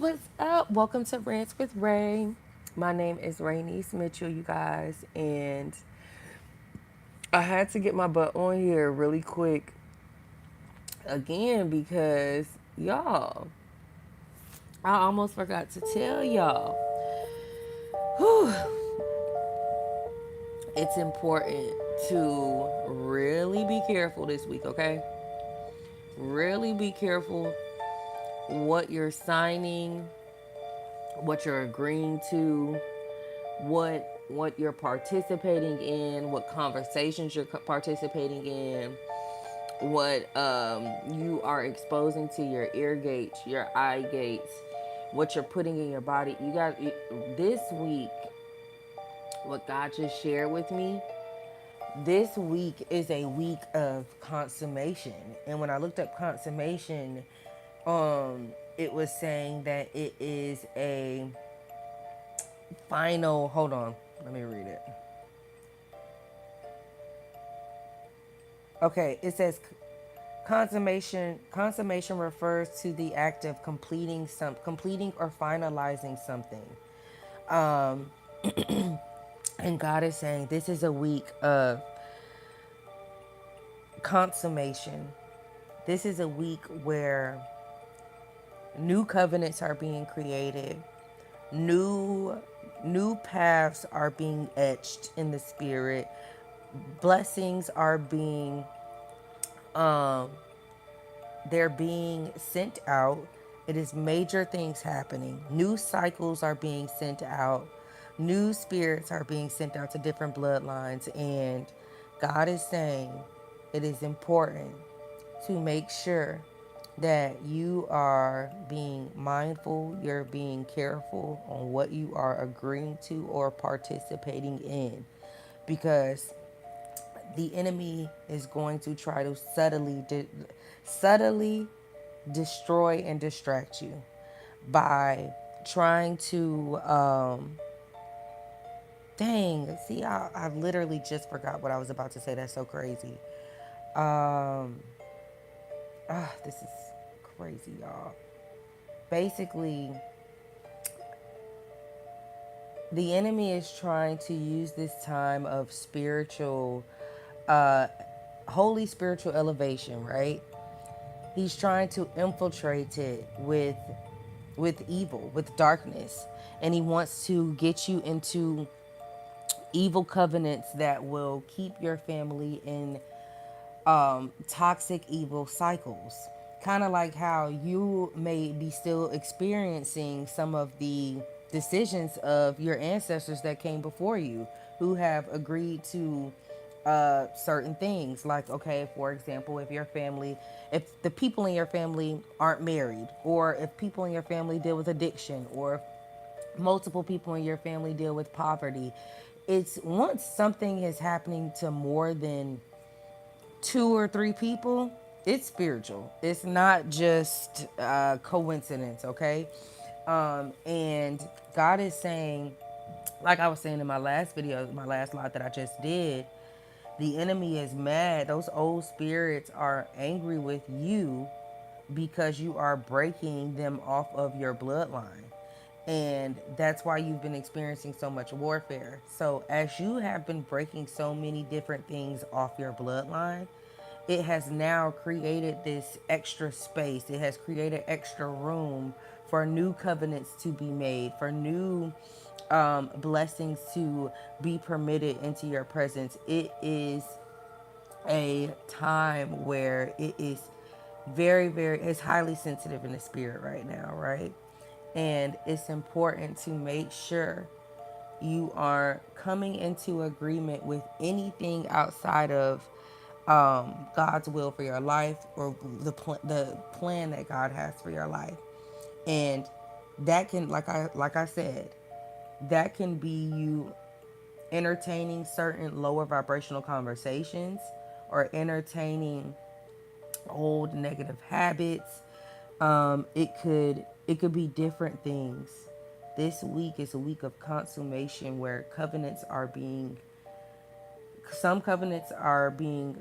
What's up? Welcome to Rants with Ray. My name is Rayniecemitchell, you guys, and I had to get my butt on here really quick again because y'all, I almost forgot to tell y'all. Whew, it's important to really be careful this week, okay? Really be careful what you're signing, what you're agreeing to, what you're participating in, what conversations you're participating in, what you are exposing to your ear gates, your eye gates, what you're putting in your body. You got this week. What God just shared with me. This week is a week of consummation, and when I looked up consummation, it was saying that it is a final. Hold on, let me read it. Okay, it says consummation refers to the act of completing or finalizing something. Um and God is saying this is a week of consummation. This is a week where new covenants are being created. New new paths are being etched in the spirit. Blessings are being um they're being sent out. It is major things happening. New cycles are being sent out. New spirits are being sent out to different bloodlines. And God is saying it is important to make sure that you are being mindful, you're being careful on what you are agreeing to or participating in. Because the enemy is going to try to subtly destroy and distract you by trying to dang, see, I literally just forgot what I was about to say. That's so crazy. um this is crazy, y'all. Basically, the enemy is trying to use this time of spiritual uh holy spiritual elevation, right? He's trying to infiltrate it with evil, with darkness, and he wants to get you into evil covenants that will keep your family in toxic evil cycles. Kind of like how you may be still experiencing some of the decisions of your ancestors that came before you, who have agreed to certain things. Like, okay, for example, if the people in your family aren't married, or if people in your family deal with addiction, or if multiple people in your family deal with poverty, it's once something is happening to more than two or three people, it's spiritual. It's not just coincidence, okay? And God is saying, like I was saying in my last video, my last live that I just did, the enemy is mad. Those old spirits are angry with you because you are breaking them off of your bloodline. And that's why you've been experiencing so much warfare. So, as you have been breaking so many different things off your bloodline, it has now created this extra space. It has created extra room for new covenants to be made, for new blessings to be permitted into your presence. It is a time where it is it's highly sensitive in the spirit right now, right? And it's important to make sure you are coming into agreement with anything outside of God's will for your life, or the plan that God has for your life. And that can, like I said, that can be you entertaining certain lower vibrational conversations, or entertaining old negative habits. It could be different things. This week is a week of consummation where some covenants are being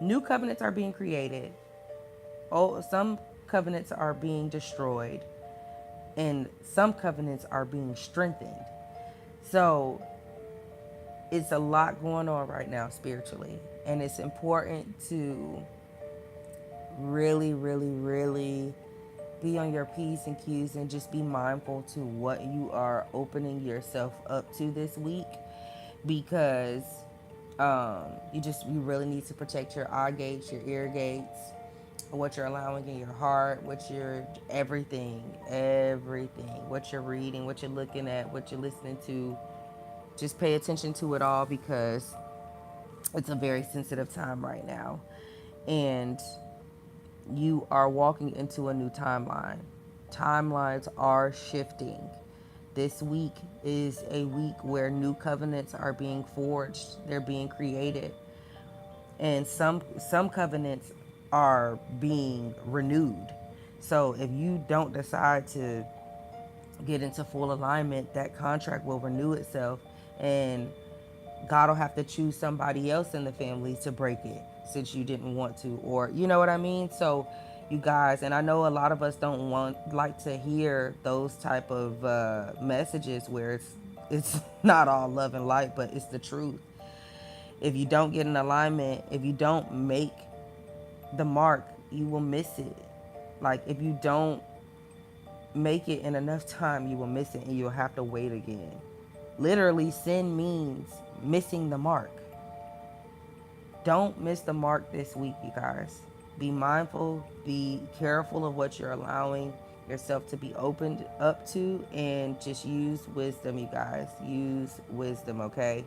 new covenants are being created. Oh, some covenants are being destroyed and some covenants are being strengthened. So it's a lot going on right now spiritually. And it's important to really, really, really be on your P's and Q's and just be mindful to what you are opening yourself up to this week, because you really need to protect your eye gates, your ear gates, what you're allowing in your heart, what you're everything, what you're reading, what you're looking at, what you're listening to. Just pay attention to it all, because it's a very sensitive time right now. And you are walking into a new timeline. Timelines are shifting. This week is a week where new covenants are being forged, they're being created. And some covenants are being renewed. So if you don't decide to get into full alignment, that contract will renew itself, and God will have to choose somebody else in the family to break it since you didn't want to, or you know what I mean? So you guys, and I know a lot of us don't like to hear those type of messages where it's not all love and light, but it's the truth. If you don't get in alignment, if you don't make the mark, you will miss it. Like if you don't make it in enough time, you will miss it and you'll have to wait again. Literally, sin means missing the mark. Don't miss the mark this week, you guys. Be mindful, be careful of what you're allowing yourself to be opened up to, and just use wisdom, you guys. Use wisdom, okay?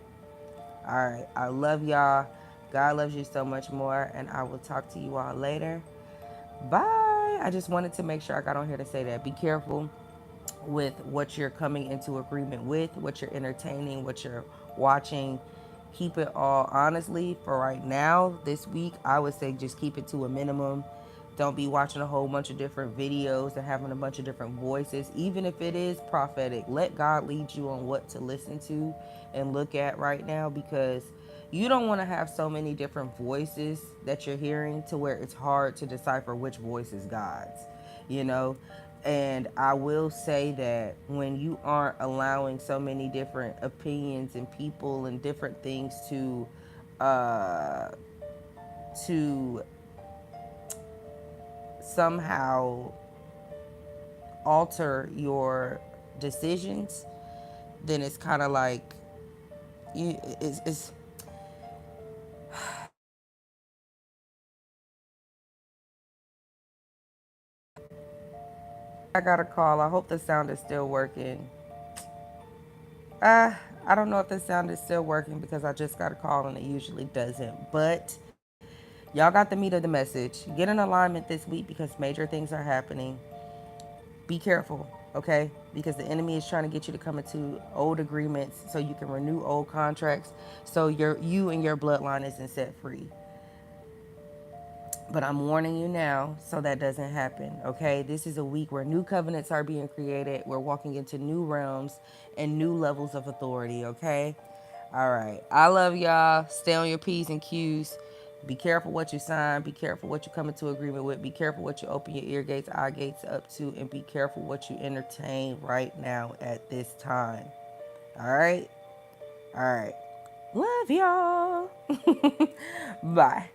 All right. I love y'all. God loves you so much more, and I will talk to you all later. Bye. I just wanted to make sure I got on here to say that. Be careful with what you're coming into agreement with, what you're entertaining, what you're watching. Keep it all, honestly, for right now, this week, I would say just keep it to a minimum. Don't be watching a whole bunch of different videos and having a bunch of different voices. Even if it is prophetic, let God lead you on what to listen to and look at right now, because you don't want to have so many different voices that you're hearing to where it's hard to decipher which voice is God's, you know? And I will say that when you aren't allowing so many different opinions and people and different things uh, to somehow alter your decisions, then it's kind of like it's. I got a call. I hope the sound is still working. I don't know if the sound is still working because I just got a call and it usually doesn't. But y'all got the meat of the message. Get in alignment this week because major things are happening. Be careful, okay? Because the enemy is trying to get you to come into old agreements so you can renew old contracts, so you and your bloodline isn't set free. But I'm warning you now so that doesn't happen, okay? This is a week where new covenants are being created. We're walking into new realms and new levels of authority, okay? All right. I love y'all. Stay on your P's and Q's. Be careful what you sign. Be careful what you come into agreement with. Be careful what you open your ear gates, eye gates up to. And be careful what you entertain right now at this time. All right? All right. Love y'all. Bye.